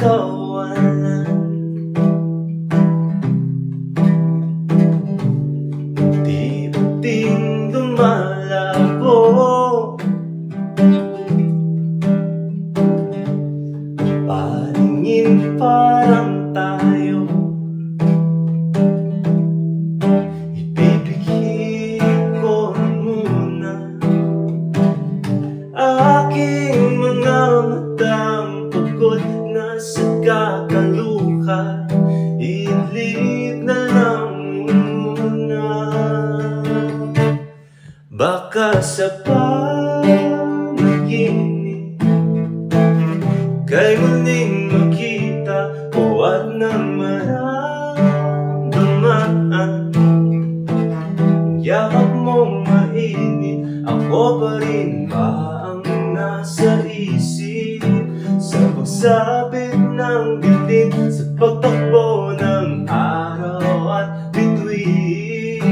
kawalan. Unti-unting lumalabo, paningin parang tayo. Ibibigay ko muna aking mga matang pagod na sa kakaluka. Ilip na lang muna, baka sa panaginip kay muling makita ko at nang maramdaman yakap mong mainit. Ako pa rin ba ang nasa isip sa pagsabit ng dibdib, sa pagtakbo ng araw at bituin?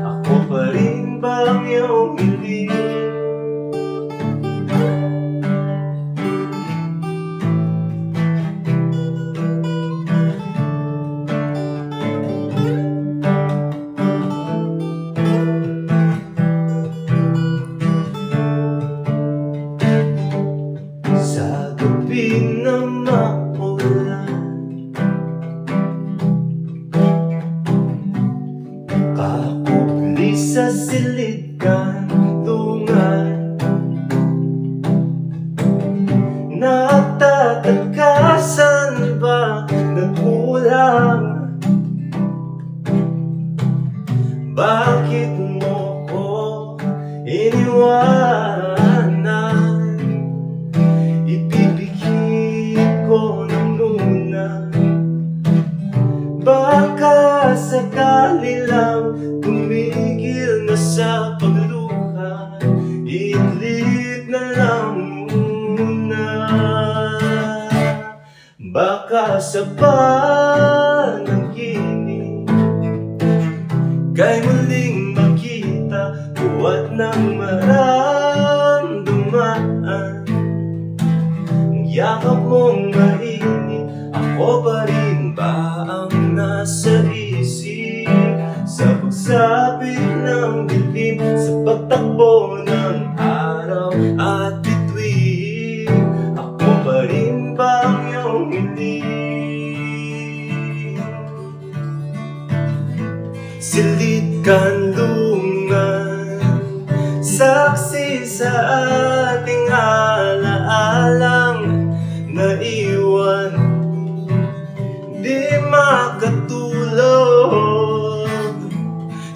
Ako pa rin ba ang iyong hiling? Sa gabi na maulan, kakubli sa silid kanlungan, nagtataka saan ba nagkulang? Bakit mo ko iniwanan? Ibibigay ko na muna, baka sakali lang tumigil na sa pagluha. Idlip na lang muna, baka sa panaginip kay muling makita ko at nang maramdaman yakap mong mainit. Ako pa rin ba ang nasa isip sa pagsapit ng dilim, sa pagtakbo ng araw at bituin? Ako pa rin ba ang iyong hiling? Silid kanlungan, saksi sa ating alaalang naiwan, di makatulog.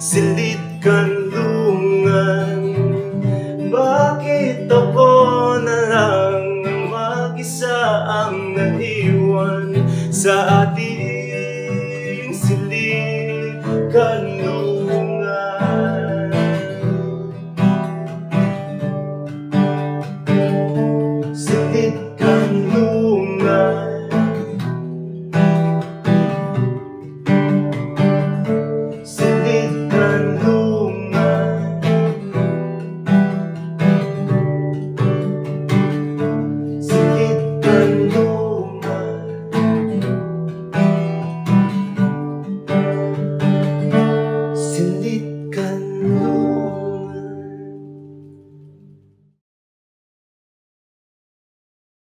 Silid kanlungan, bakit ako na lang mag-isa ang naiwan sa ating silid kanlungan? Silid kanlungan, silid kanlungan, silid kanlungan, silid